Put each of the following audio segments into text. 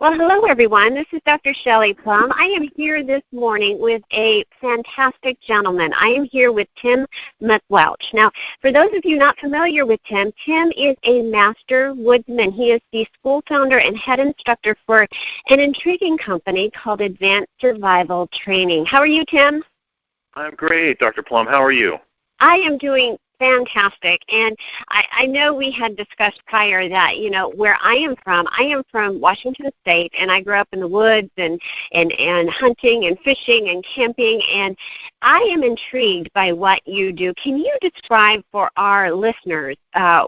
Well, hello, everyone. This is Dr. Shelley Plumb. I am here this morning with a fantastic gentleman. I am here with Tim MacWelch. Now, for those of you not familiar with Tim, Tim is a master woodsman. He is the school founder and head instructor for an intriguing company called Advanced Survival Training. How are you, Tim? I'm great, Dr. Plumb. How are you? I am doing fantastic. And I know we had discussed prior that, where I am from Washington State, and I grew up in the woods and hunting and fishing and camping, and I am intrigued by what you do. Can you describe for our listeners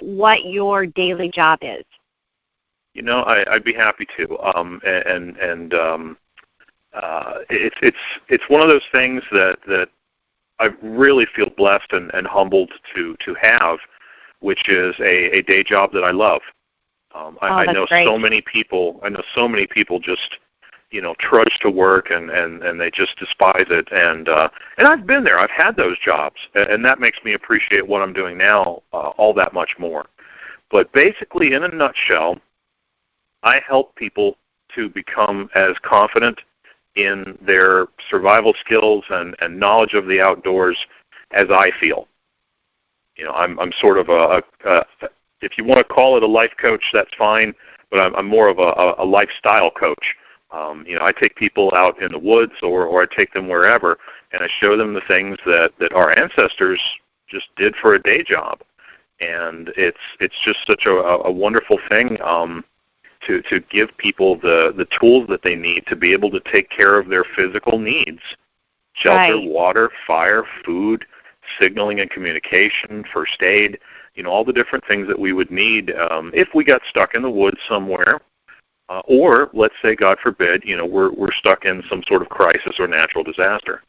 what your daily job is? I'd be happy to. It's one of those things that I really feel blessed and humbled to have, which is a day job that I love. I know great. so many people. I know so many people just trudge to work and they just despise it. And I've been there. I've had those jobs, and that makes me appreciate what I'm doing now all that much more. But basically, in a nutshell, I help people to become as confident in their survival skills and knowledge of the outdoors as I feel. I'm sort of if you want to call it a life coach, that's fine, but I'm more of a lifestyle coach. I take people out in the woods or I take them wherever, and I show them the things that our ancestors just did for a day job. And it's just such a wonderful thing to give people the tools that they need to be able to take care of their physical needs. Shelter, Right. water, fire, food, signaling and communication, first aid, all the different things that we would need if we got stuck in the woods somewhere. Or, let's say, God forbid, we're stuck in some sort of crisis or natural disaster.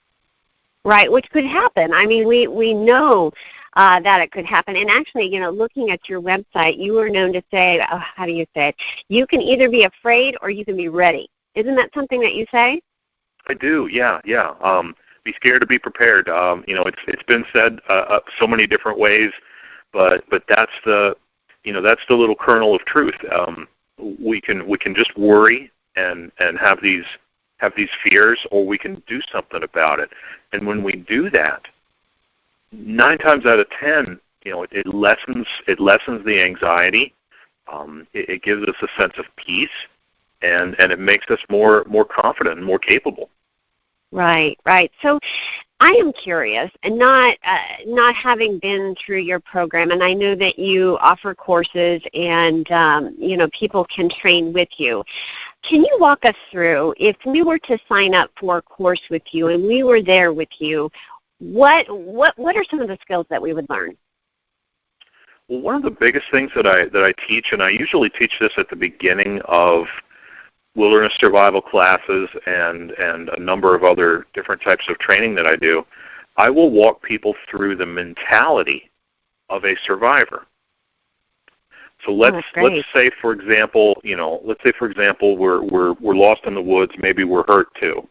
Right, which could happen. I mean, we know that it could happen. And actually, looking at your website, you are known to say, how do you say it? You can either be afraid or you can be ready. Isn't that something that you say? I do, yeah. Be scared to be prepared. It's been said so many different ways, but that's the little kernel of truth. We can just worry and have these fears, or we can do something about it. And when we do that, 9 times out of 10, it lessens the anxiety. It gives us a sense of peace, and it makes us more confident and more capable. Right. So I am curious, and not having been through your program, and I know that you offer courses and, people can train with you. Can you walk us through, if we were to sign up for a course with you and we were there with you, what are some of the skills that we would learn? Well, one of the biggest things that I teach, and I usually teach this at the beginning of wilderness survival classes and a number of other different types of training that I do, I will walk people through the mentality of a survivor. So let's say, for example, we're lost in the woods. Maybe we're hurt too.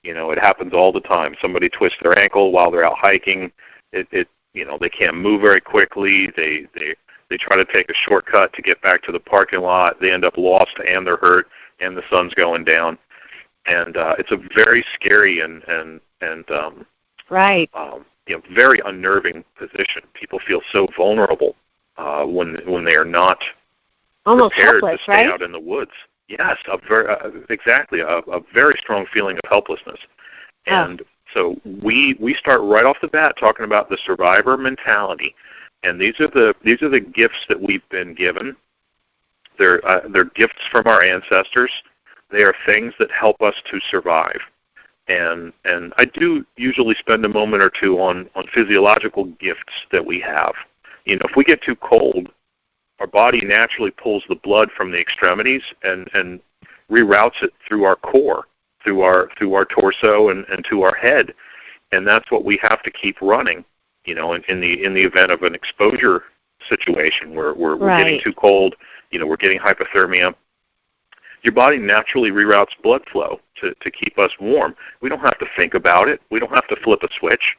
It happens all the time. Somebody twists their ankle while they're out hiking. They can't move very quickly. They try to take a shortcut to get back to the parking lot. They end up lost, and they're hurt, and the sun's going down. And it's a very scary and right. Very unnerving position. People feel so vulnerable when they are not almost prepared helpless, to stay right? out in the woods. Yes, exactly, a very strong feeling of helplessness. And so we start right off the bat talking about the survivor mentality, and these are the gifts that we've been given. They're gifts from our ancestors. They are things that help us to survive. And I do usually spend a moment or two on physiological gifts that we have. If we get too cold, our body naturally pulls the blood from the extremities and reroutes it through our core, through our torso and to our head, and that's what we have to keep running. In the event of an exposure situation where we're getting too cold, we're getting hypothermia. Your body naturally reroutes blood flow to keep us warm. We don't have to think about it. We don't have to flip a switch.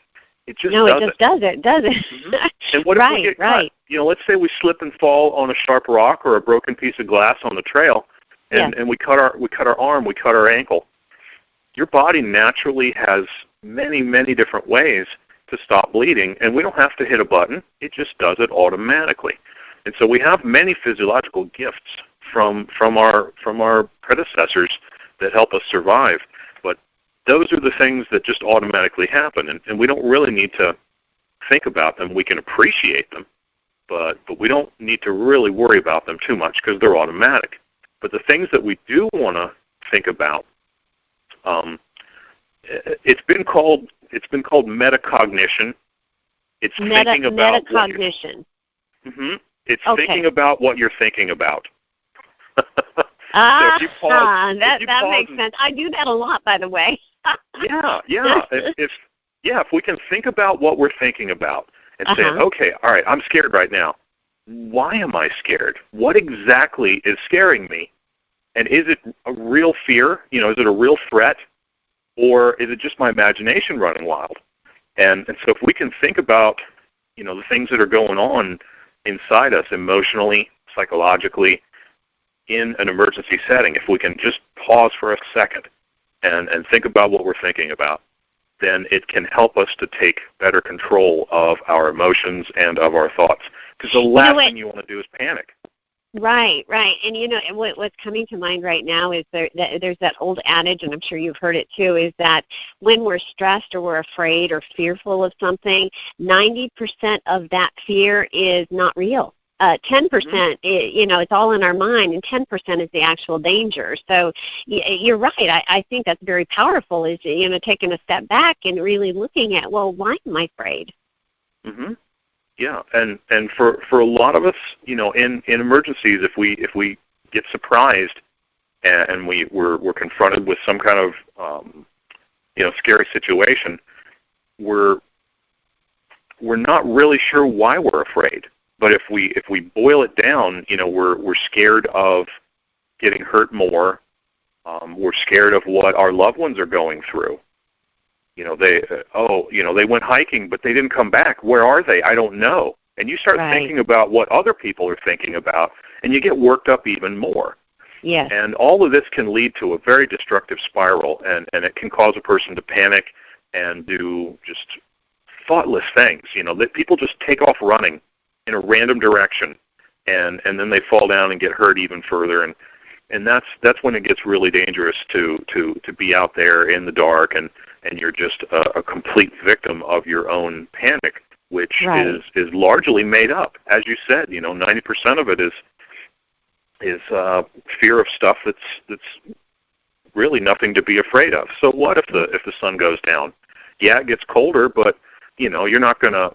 It just does it. It just does it, does it? Mm-hmm. And what if we get cut? Let's say we slip and fall on a sharp rock or a broken piece of glass on the trail. and we cut our arm, we cut our ankle. Your body naturally has many, many different ways to stop bleeding, and we don't have to hit a button. It just does it automatically. And so we have many physiological gifts from our predecessors that help us survive. But those are the things that just automatically happen, and we don't really need to think about them. We can appreciate them, but we don't need to really worry about them too much because they're automatic. But the things that we do want to think about, it's been called metacognition. It's thinking about metacognition. It's thinking about what you're thinking about. That makes sense. I do that a lot, by the way. Yeah. If we can think about what we're thinking about and say, okay, all right, I'm scared right now. Why am I scared? What exactly is scaring me? And is it a real fear? Is it a real threat? Or is it just my imagination running wild? And so if we can think about, the things that are going on inside us emotionally, psychologically, in an emergency setting, if we can just pause for a second and think about what we're thinking about, then it can help us to take better control of our emotions and of our thoughts. Because the last thing you want to do is panic. Right. And what's coming to mind right now is there's that old adage, and I'm sure you've heard it too, is that when we're stressed or we're afraid or fearful of something, 90% of that fear is not real. 10%, it's all in our mind, and 10% is the actual danger. So you're right. I think that's very powerful, is, taking a step back and really looking at, well, why am I afraid? Yeah, and for a lot of us, in emergencies, if we get surprised and we're confronted with some kind of scary situation, we're not really sure why we're afraid. But if we boil it down, we're scared of getting hurt more. We're scared of what our loved ones are going through. They went hiking, but they didn't come back. Where are they? I don't know. And you start thinking about what other people are thinking about, and you get worked up even more. Yes. And all of this can lead to a very destructive spiral, and it can cause a person to panic and do just thoughtless things. That people just take off running in a random direction, and then they fall down and get hurt even further. And that's when it gets really dangerous to be out there in the dark, and you're just a complete victim of your own panic, which is largely made up. As you said, 90% of it is fear of stuff that's really nothing to be afraid of. So what if the sun goes down? Yeah, it gets colder, but you're not gonna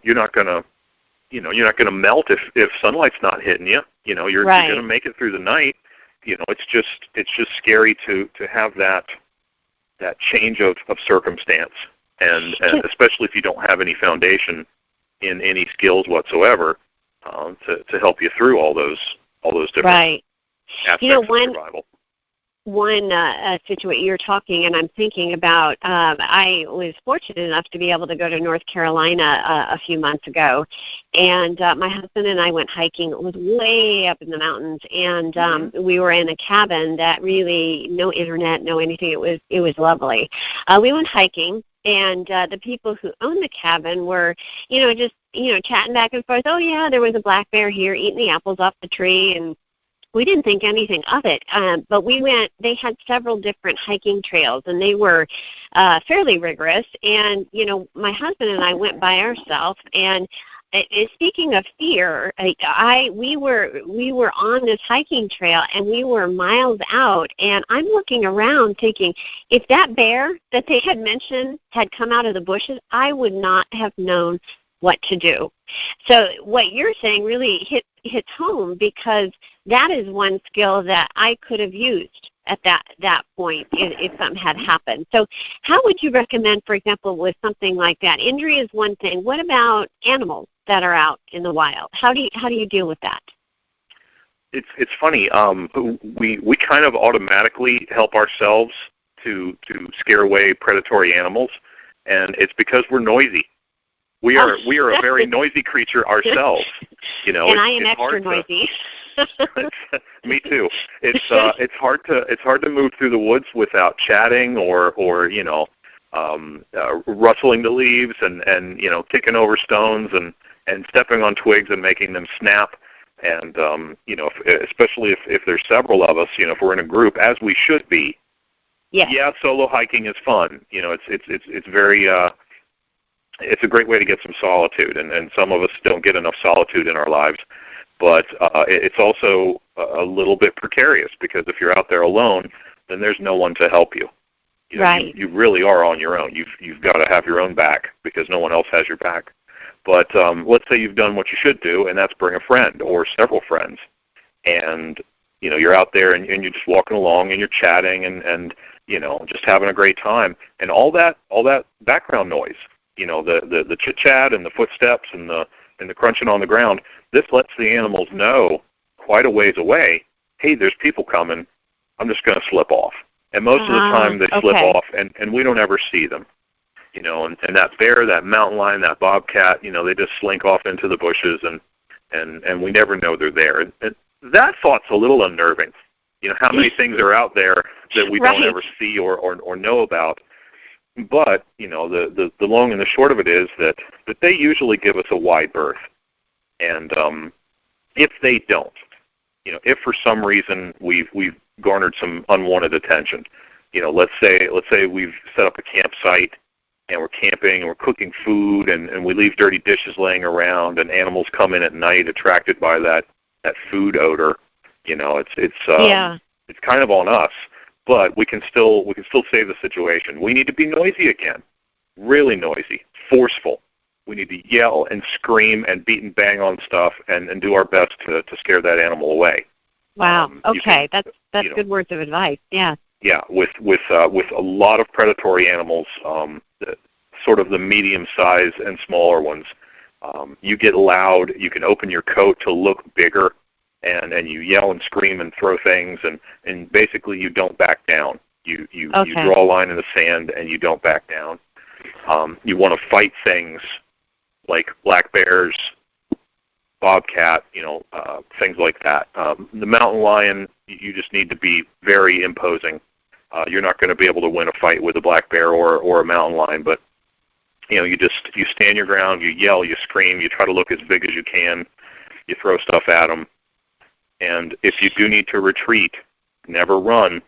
melt if sunlight's not hitting you. You're gonna make it through the night. It's just scary to have that change of circumstance, and especially if you don't have any foundation in any skills whatsoever to help you through all those different aspects of survival. One situation you're talking, and I'm thinking about, I was fortunate enough to be able to go to North Carolina a few months ago, and my husband and I went hiking. It was way up in the mountains, and we were in a cabin that really, no internet, no anything. It was lovely. We went hiking, and the people who owned the cabin were, just chatting back and forth. Oh yeah, there was a black bear here eating the apples off the tree, and we didn't think anything of it, but we went. They had several different hiking trails, and they were fairly rigorous. And my husband and I went by ourselves. And speaking of fear, we were on this hiking trail, and we were miles out. And I'm looking around, thinking, if that bear that they had mentioned had come out of the bushes, I would not have known what to do. So what you're saying really hits home, because that is one skill that I could have used at that point if something had happened. So how would you recommend, for example, with something like that? Injury is one thing. What about animals that are out in the wild? How do you deal with that? It's funny. We kind of automatically help ourselves to scare away predatory animals, and it's because we're noisy. We are a very noisy creature ourselves. And I am extra noisy. Me too. It's hard to move through the woods without chatting or rustling the leaves and kicking over stones and stepping on twigs and making them snap. And especially if there's several of us, if we're in a group, as we should be. Yeah, solo hiking is fun. It's very it's a great way to get some solitude, and some of us don't get enough solitude in our lives. But it's also a little bit precarious, because if you're out there alone, then there's no one to help you. Right. You really are on your own. You've got to have your own back, because no one else has your back. But let's say you've done what you should do, and that's bring a friend or several friends, and you're out there and you're just walking along and you're chatting and just having a great time, and all that background noise, the chit chat and the footsteps and the crunching on the ground. This lets the animals know quite a ways away, hey, there's people coming. I'm just going to slip off. And most of the time they slip off, and we don't ever see them. And that bear, that mountain lion, that bobcat, they just slink off into the bushes, and we never know they're there. And that thought's a little unnerving. How many things are out there that we don't ever see or know about. But, the long and the short of it is that they usually give us a wide berth. And if they don't, if for some reason we've garnered some unwanted attention, let's say we've set up a campsite and we're camping and we're cooking food and we leave dirty dishes laying around, and animals come in at night attracted by that food odor. It's kind of on us, but we can still save the situation. We need to be noisy again, really noisy, forceful. We need to yell and scream and beat and bang on stuff and do our best to scare that animal away. Wow. Okay, that's good words of advice. Yeah. Yeah, with a lot of predatory animals, sort of the medium size and smaller ones, you get loud. You can open your coat to look bigger, and you yell and scream and throw things, and basically you don't back down. You draw a line in the sand and you don't back down. You want to fight things like black bears, bobcat, things like that. The mountain lion, you just need to be very imposing. You're not going to be able to win a fight with a black bear or a mountain lion, but you stand your ground, you yell, you scream, you try to look as big as you can, you throw stuff at them, and if you do need to retreat, never run.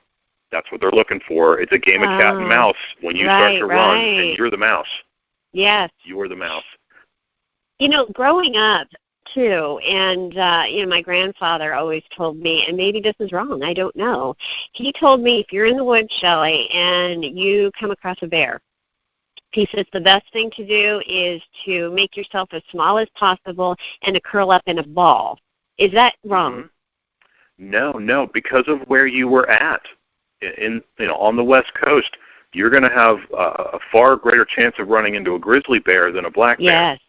That's what they're looking for. It's a game of cat and mouse. When you start to run, and you're the mouse. Yes. You're the mouse. Growing up, too, and, my grandfather always told me, and maybe this is wrong, I don't know. He told me, if you're in the woods, Shelley, and you come across a bear, he says the best thing to do is to make yourself as small as possible and to curl up in a ball. Is that wrong? No, because of where you were at. On the West Coast, you're going to have a far greater chance of running into a grizzly bear than a black bear. Yes,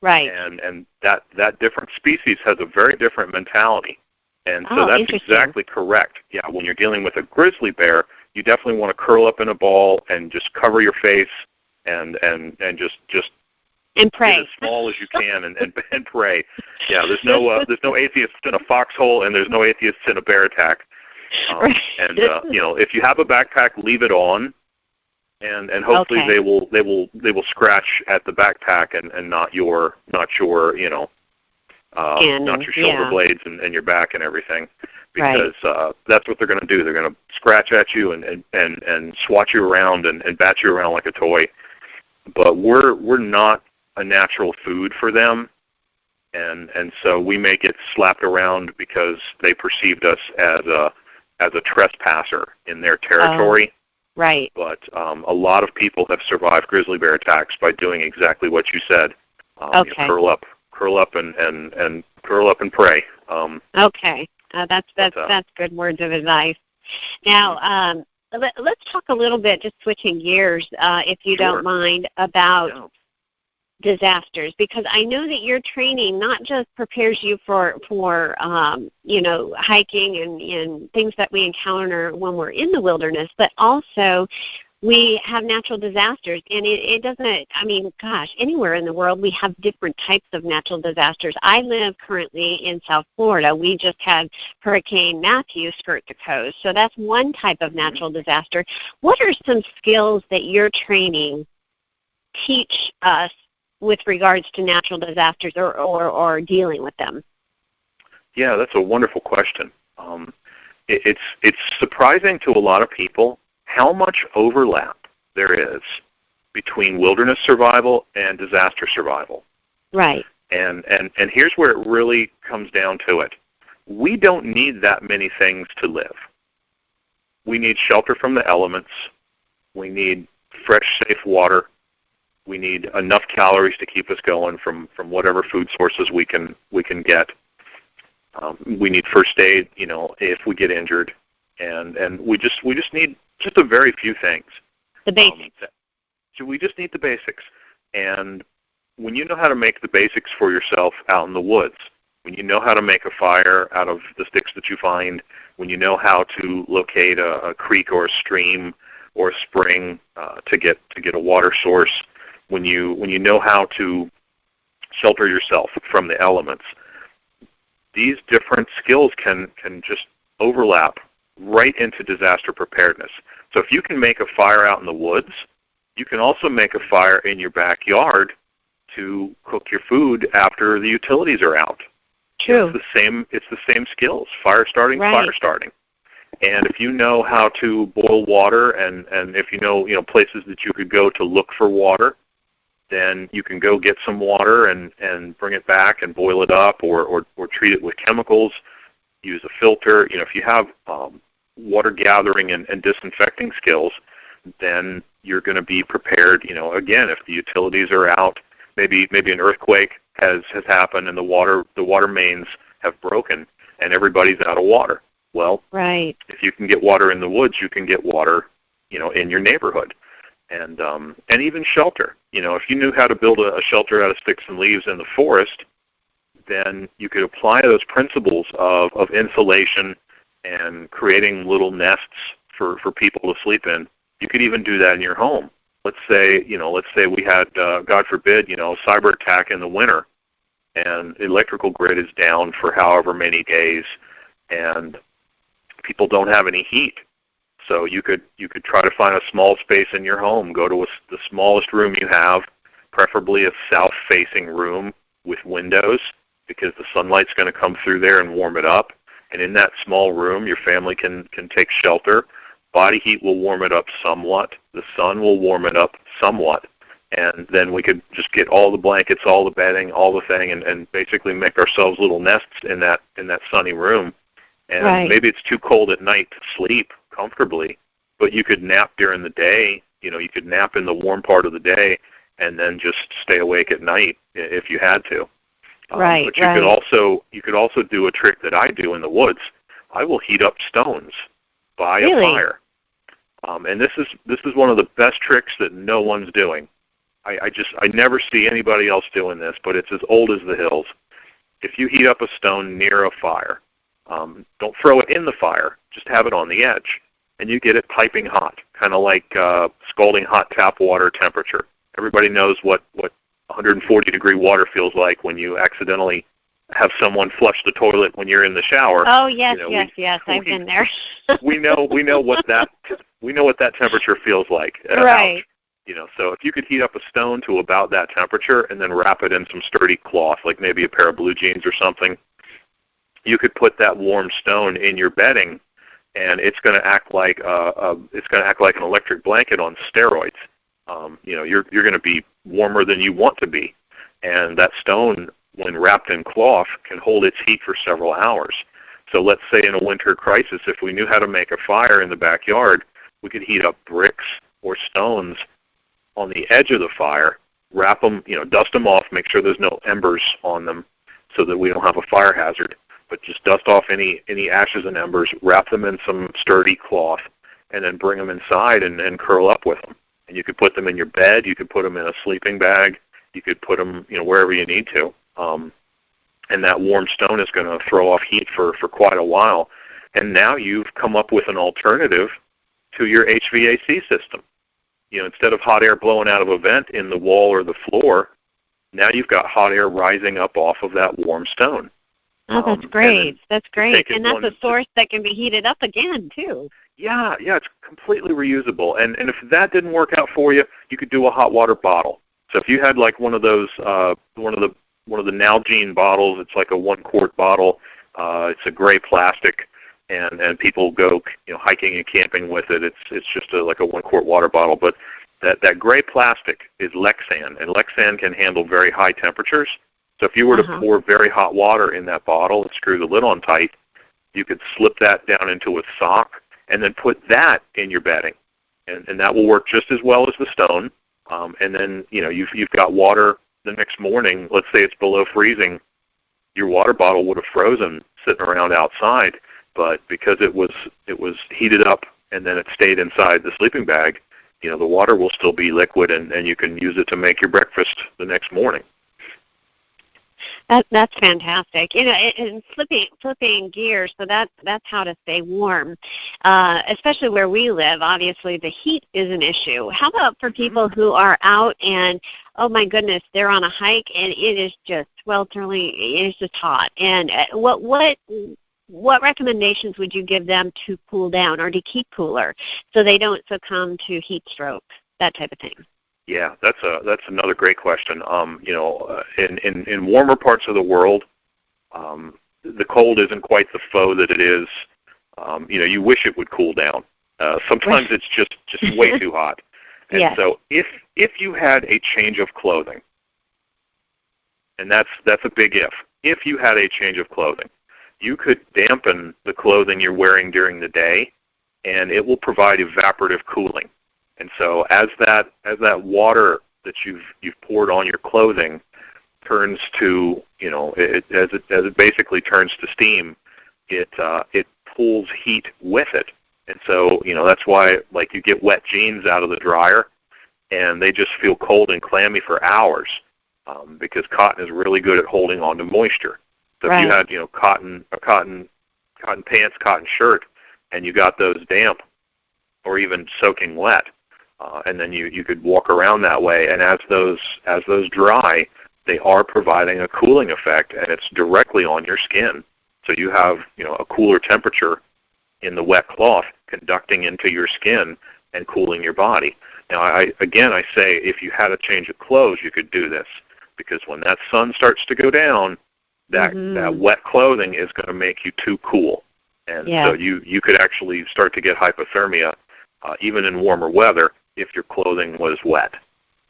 right. And that different species has a very different mentality. And so that's exactly correct. Yeah, when you're dealing with a grizzly bear, you definitely want to curl up in a ball and just cover your face and just and pray get as small as you can and pray. Yeah, there's no atheists in a foxhole, and there's no atheists in a bear attack. And if you have a backpack, leave it on, and hopefully they will scratch at the backpack and not your shoulder blades and your back and everything, because that's what they're going to do. They're going to scratch at you and swat you around and bat you around like a toy. But we're not a natural food for them, and so we may get slapped around because they perceived us as a trespasser in their territory. Right. But a lot of people have survived grizzly bear attacks by doing exactly what you said. Curl up and curl up and pray. That's good words of advice. Now, let's talk a little bit, just switching gears, if you don't mind, about disasters, because I know that your training not just prepares you for hiking and things that we encounter when we're in the wilderness, but also we have natural disasters, and it doesn't, I mean, gosh, anywhere in the world we have different types of natural disasters. I live currently in South Florida. We just had Hurricane Matthew skirt the coast, so that's one type of natural disaster. What are some skills that your training teach us with regards to natural disasters or dealing with them? Yeah, that's a wonderful question. It's surprising to a lot of people how much overlap there is between wilderness survival and disaster survival. Right. And here's where it really comes down to it. We don't need that many things to live. We need shelter from the elements. We need fresh, safe water. We need enough calories to keep us going from whatever food sources we can get. We need first aid, if we get injured, and we just need just a very few things. The basics. So we just need the basics. And when you know how to make the basics for yourself out in the woods, when you know how to make a fire out of the sticks that you find, when you know how to locate a creek or a stream or a spring to get a water source, when you know how to shelter yourself from the elements, these different skills can just overlap right into disaster preparedness. So if you can make a fire out in the woods, you can also make a fire in your backyard to cook your food after the utilities are out. True. It's the same skills, fire starting, right. fire starting. And if you know how to boil water and if you know places that you could go to look for water, then you can go get some water and bring it back and boil it up or treat it with chemicals, use a filter. If you have water gathering and disinfecting skills, then you're going to be prepared, again, if the utilities are out, maybe an earthquake has happened and the water mains have broken and everybody's out of water. Well, right. If you can get water in the woods, you can get water, in your neighborhood. And even shelter. If you knew how to build a shelter out of sticks and leaves in the forest, then you could apply those principles of insulation and creating little nests for people to sleep in. You could even do that in your home. Let's say we had, God forbid, a cyber attack in the winter, and the electrical grid is down for however many days, and people don't have any heat. So you could try to find a small space in your home. Go to the smallest room you have, preferably a south-facing room with windows, because the sunlight's going to come through there and warm it up. And in that small room, your family can take shelter. Body heat will warm it up somewhat. The sun will warm it up somewhat. And then we could just get all the blankets, all the bedding, all the thing, and basically make ourselves little nests in that sunny room. And right. Maybe it's too cold at night to sleep comfortably, but you could nap during the day. You could nap in the warm part of the day and then just stay awake at night if you had to. Right. But you could also do a trick that I do in the woods. I will heat up stones by a fire. And this is one of the best tricks that no one's doing. I never see anybody else doing this, but it's as old as the hills. If you heat up a stone near a fire, don't throw it in the fire, just have it on the edge, and you get it piping hot, kind of like scalding hot tap water temperature. Everybody knows what 140-degree water feels like when you accidentally have someone flush the toilet when you're in the shower. Oh yes, yes, I've been there. we know what that temperature feels like. Right. So if you could heat up a stone to about that temperature and then wrap it in some sturdy cloth, like maybe a pair of blue jeans or something, you could put that warm stone in your bedding, and it's going to act like an electric blanket on steroids. You're going to be warmer than you want to be, and that stone, when wrapped in cloth, can hold its heat for several hours. So let's say in a winter crisis, if we knew how to make a fire in the backyard, we could heat up bricks or stones on the edge of the fire, wrap them, dust them off, make sure there's no embers on them so that we don't have a fire hazard. But just dust off any ashes and embers, wrap them in some sturdy cloth, and then bring them inside and curl up with them. And you could put them in your bed. You could put them in a sleeping bag. You could put them, wherever you need to. And that warm stone is going to throw off heat for quite a while. And now you've come up with an alternative to your HVAC system. instead of hot air blowing out of a vent in the wall or the floor, now you've got hot air rising up off of that warm stone. Oh, that's great. That's great. And that's a source that can be heated up again, too. Yeah, it's completely reusable. And if that didn't work out for you, you could do a hot water bottle. So if you had like one of those, one of the Nalgene bottles, it's like a 1-quart bottle. It's a gray plastic, and people go hiking and camping with it. It's just like a 1-quart water bottle, but that gray plastic is Lexan, and Lexan can handle very high temperatures. So if you were to pour very hot water in that bottle and screw the lid on tight, you could slip that down into a sock and then put that in your bedding, and that will work just as well as the stone. And then you've got water the next morning. Let's say it's below freezing, your water bottle would have frozen sitting around outside, but because it was heated up and then it stayed inside the sleeping bag, the water will still be liquid, and you can use it to make your breakfast the next morning. That's fantastic. And flipping gears, so that's how to stay warm, especially where we live. Obviously, the heat is an issue. How about for people who are out and, oh my goodness, they're on a hike and it is just sweltering, it is just hot. And what recommendations would you give them to cool down or to keep cooler so they don't succumb to heat stroke, that type of thing? Yeah, that's another great question. In warmer parts of the world, the cold isn't quite the foe that it is. You wish it would cool down. Sometimes it's just way too hot. And so if you had a change of clothing, and that's a big if you had a change of clothing, you could dampen the clothing you're wearing during the day, and it will provide evaporative cooling. And so as that water that you've poured on your clothing turns to, as it basically turns to steam, it pulls heat with it. And so, that's why like you get wet jeans out of the dryer and they just feel cold and clammy for hours, because cotton is really good at holding on to moisture. So if you had, cotton pants, cotton shirt, and you got those damp or even soaking wet, and then you could walk around that way, and as those dry, they are providing a cooling effect, and it's directly on your skin. So you have a cooler temperature in the wet cloth conducting into your skin and cooling your body. Now, I say if you had a change of clothes, you could do this, because when that sun starts to go down, that wet clothing is going to make you too cool, and so you could actually start to get hypothermia even in warmer weather if your clothing was wet.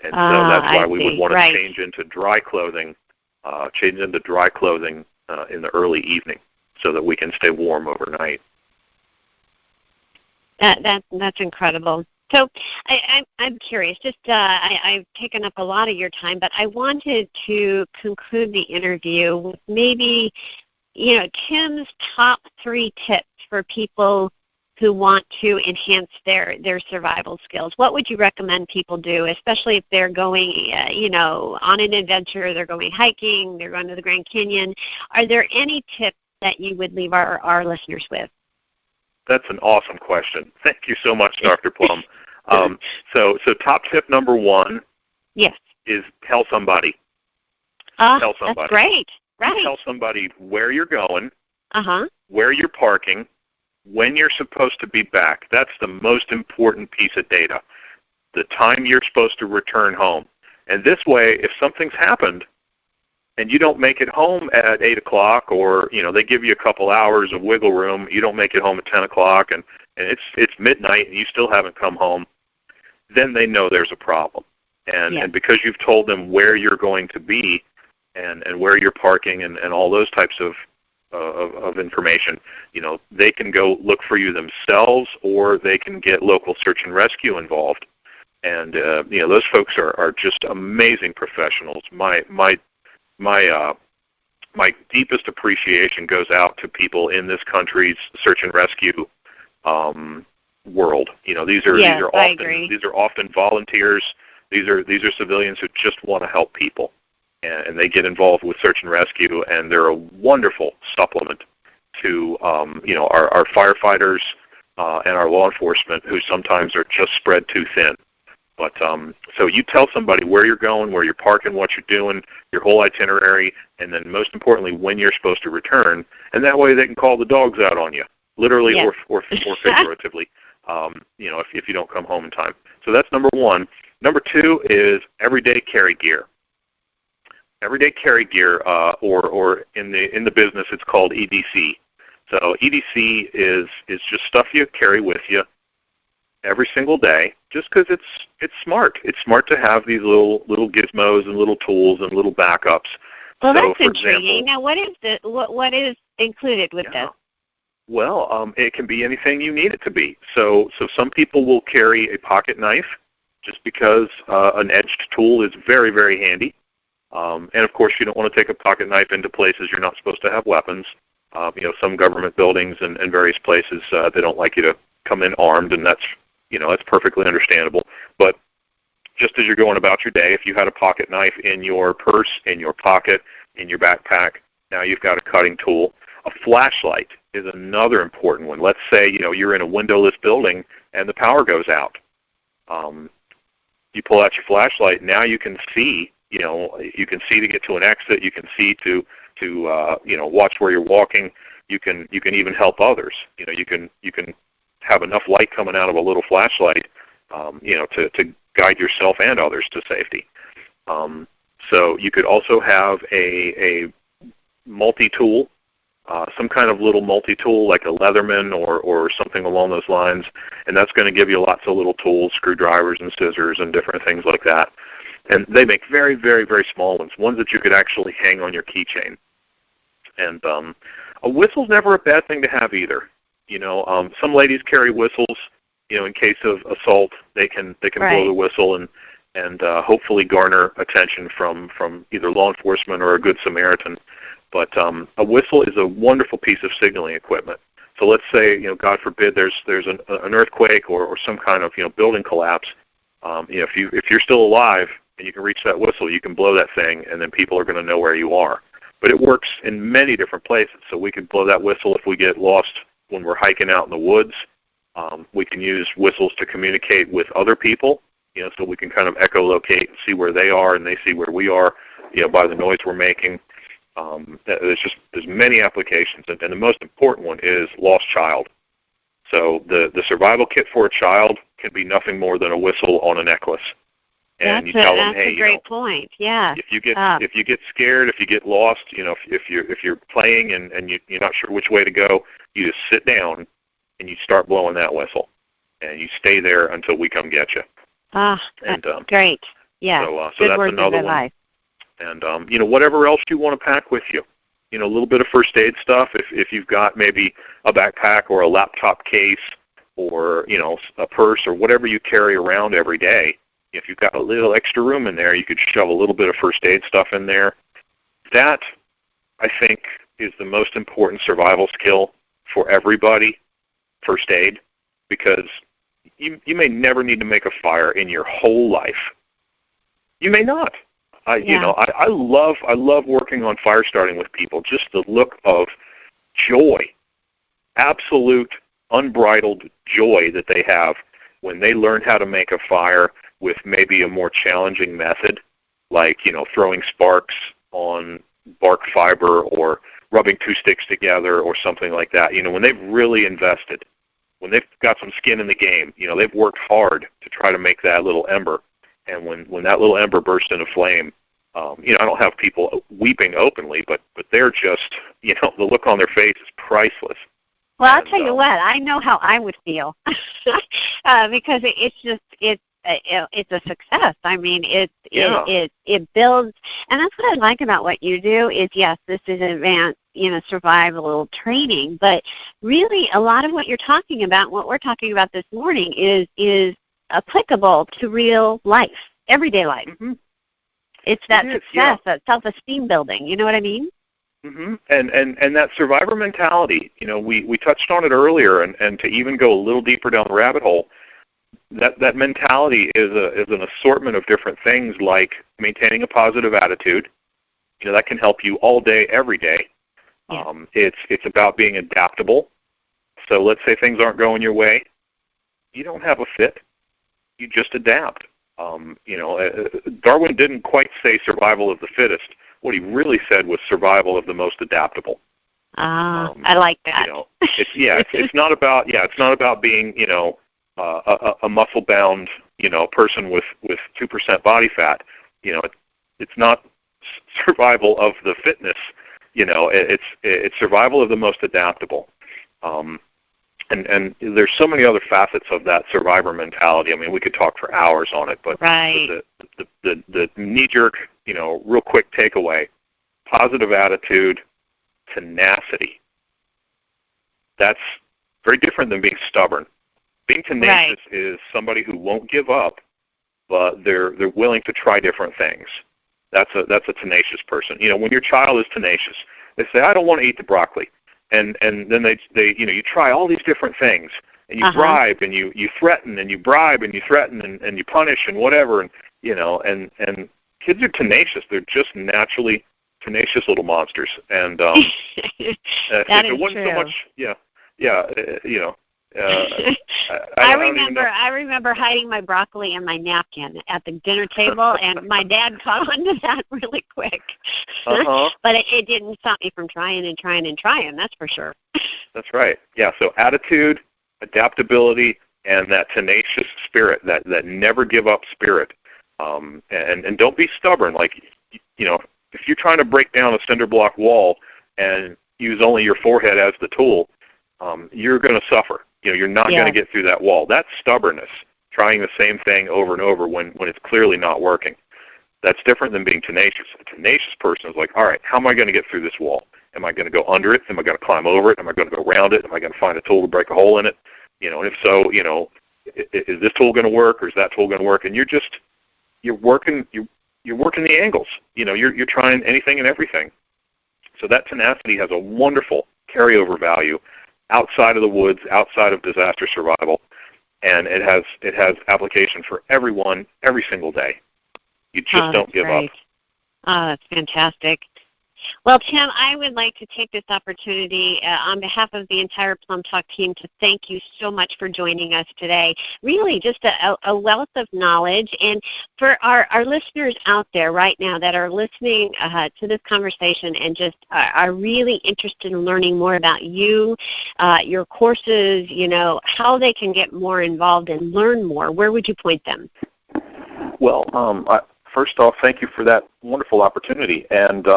And so that's why we would want to change into dry clothing, in the early evening so that we can stay warm overnight. That's incredible. So I'm curious, I've taken up a lot of your time, but I wanted to conclude the interview with maybe, Tim's top 3 tips for people who want to enhance their survival skills. What would you recommend people do, especially if they're going, on an adventure, they're going hiking, they're going to the Grand Canyon? Are there any tips that you would leave our listeners with? That's an awesome question. Thank you so much, Dr. Plumb. So top tip number 1 is tell somebody. Tell somebody. That's great. Right. Tell somebody where you're going, where you're parking, when you're supposed to be back. That's the most important piece of data, the time you're supposed to return home. And this way, if something's happened and you don't make it home at 8 o'clock, or they give you a couple hours of wiggle room, you don't make it home at 10 o'clock, and it's midnight and you still haven't come home, then they know there's a problem. And because you've told them where you're going to be and where you're parking and all those types of information, they can go look for you themselves, or they can get local search and rescue involved. And those folks are just amazing professionals. My deepest appreciation goes out to people in this country's search and rescue world. These are often volunteers. These are civilians who just want to help people, and they get involved with search and rescue, and they're a wonderful supplement to our firefighters and our law enforcement, who sometimes are just spread too thin. But so you tell somebody where you're going, where you're parking, what you're doing, your whole itinerary, and then most importantly, when you're supposed to return, and that way they can call the dogs out on you, literally Yes. or figuratively, if you don't come home in time. So that's number one. Number two is everyday carry gear. Everyday carry gear, or in the business, it's called EDC. So EDC is just stuff you carry with you every single day, just because it's smart. It's smart to have these little gizmos and little tools and little backups. Well, So, that's for intriguing. example, Now, what is included with this? Well, it can be anything you need it to be. So some people will carry a pocket knife, just because an edged tool is very, very handy. And of course, you don't want to take a pocket knife into places you're not supposed to have weapons. Some government buildings and various places, they don't like you to come in armed, and that's perfectly understandable. But just as you're going about your day, if you had a pocket knife in your purse, in your pocket, in your backpack, now you've got a cutting tool. A flashlight is another important one. Let's say you're in a windowless building and the power goes out. You pull out your flashlight. Now you can see. You can see to get to an exit. You can see to watch where you're walking. You can even help others. You can have enough light coming out of a little flashlight, to guide yourself and others to safety. So you could also have a multi-tool, some kind of little multi-tool like a Leatherman or something along those lines, and that's going to give you lots of little tools, screwdrivers and scissors and different things like that. And they make very, very, very small ones that you could actually hang on your keychain. And a whistle's never a bad thing to have either. Some ladies carry whistles. In case of assault, they can blow the whistle and hopefully garner attention from either law enforcement or a good Samaritan. But a whistle is a wonderful piece of signaling equipment. So let's say, God forbid, there's an earthquake or some kind of building collapse. If you're still alive and you can reach that whistle, you can blow that thing, and then people are going to know where you are. But it works in many different places. So we can blow that whistle if we get lost when we're hiking out in the woods. We can use whistles to communicate with other people, so we can kind of echolocate and see where they are and they see where we are, by the noise we're making. There's many applications, and the most important one is lost child. So the survival kit for a child can be nothing more than a whistle on a necklace. And you tell them, hey, that's a great point. Yeah. If you get scared, if you get lost, if you're playing and you're not sure which way to go, you just sit down and you start blowing that whistle, and you stay there until we come get you. Great. Yeah. So that's another one. And whatever else you want to pack with you, a little bit of first aid stuff. If you've got maybe a backpack or a laptop case or a purse or whatever you carry around every day. If you've got a little extra room in there, you could shove a little bit of first aid stuff in there. That, I think, is the most important survival skill for everybody, first aid, because you may never need to make a fire in your whole life. You may not. I love working on fire starting with people. Just the look of joy, absolute unbridled joy that they have when they learn how to make a fire with maybe a more challenging method, like throwing sparks on bark fiber or rubbing two sticks together or something like that. When they've really invested, when they've got some skin in the game, they've worked hard to try to make that little ember. And when that little ember bursts into flame, I don't have people weeping openly, but they're just, the look on their face is priceless. Well, I'll tell you what, I know how I would feel because it's a success. I mean, it builds, and that's what I like about what you do is, yes, this is advanced, survival training, but really a lot of what you're talking about, what we're talking about this morning is applicable to real life, everyday life. Mm-hmm. It's that success, that self-esteem building. You know what I mean? Mm-hmm. And that survivor mentality, we touched on it earlier, and to even go a little deeper down the rabbit hole, that mentality is an assortment of different things, like maintaining a positive attitude. That can help you all day, every day. Yeah. It's about being adaptable. So let's say things aren't going your way. You don't have a fit. You just adapt. Darwin didn't quite say survival of the fittest. What he really said was survival of the most adaptable. I like that. It's not about being, a muscle-bound, person with 2% body fat. It's not survival of the fitness. It's survival of the most adaptable. And there's so many other facets of that survivor mentality. I mean, we could talk for hours on it, but right. the knee-jerk, real quick takeaway: positive attitude, tenacity. That's very different than being stubborn. Being tenacious is somebody who won't give up, but they're willing to try different things. That's a tenacious person. When your child is tenacious, they say, "I don't want to eat the broccoli," and then they you try all these different things, and you bribe and you threaten and you bribe and you threaten and you punish and whatever, and and kids are tenacious. They're just naturally tenacious little monsters, and that if is it wasn't true. so much, I remember hiding my broccoli in my napkin at the dinner table, and my dad caught on to that really quick. But it didn't stop me from trying and trying and trying, that's for sure. That's right. Yeah, so attitude, adaptability, and that tenacious spirit, that never give up spirit. And don't be stubborn. Like, if you're trying to break down a cinder block wall and use only your forehead as the tool, you're going to suffer. You're not going to get through that wall. That's stubbornness, trying the same thing over and over when it's clearly not working. That's different than being tenacious. A tenacious person is like, all right, how am I going to get through this wall? Am I going to go under it? Am I going to climb over it? Am I going to go around it? Am I going to find a tool to break a hole in it? And if so, is this tool going to work, or is that tool going to work? And you're working the angles. You're trying anything and everything. So that tenacity has a wonderful carryover value outside of the woods, outside of disaster survival, and it has application for everyone every single day. You just don't give up. Oh, that's fantastic. Well, Tim, I would like to take this opportunity on behalf of the entire PlumbTalk team to thank you so much for joining us today. Really just a wealth of knowledge. And for our listeners out there right now that are listening to this conversation and just are really interested in learning more about you, your courses, how they can get more involved and learn more, where would you point them? Well, first off, thank you for that wonderful opportunity. And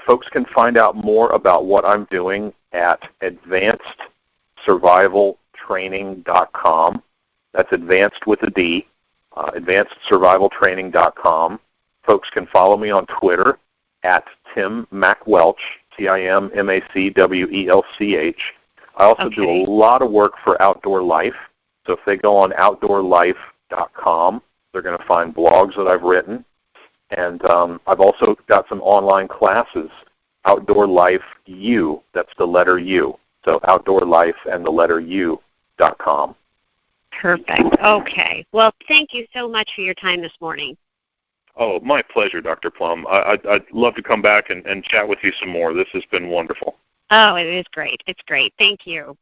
folks can find out more about what I'm doing at advancedsurvivaltraining.com. That's advanced with a D, advancedsurvivaltraining.com. Folks can follow me on Twitter at Tim MacWelch, TIMMACWELCH. I also do a lot of work for Outdoor Life. So if they go on outdoorlife.com, they're going to find blogs that I've written. And I've also got some online classes, Outdoor Life U, that's the letter U. So Outdoor Life and the letter U.com. Perfect. Okay. Well, thank you so much for your time this morning. Oh, my pleasure, Dr. Plumb. I'd love to come back and chat with you some more. This has been wonderful. Oh, it is great. It's great. Thank you.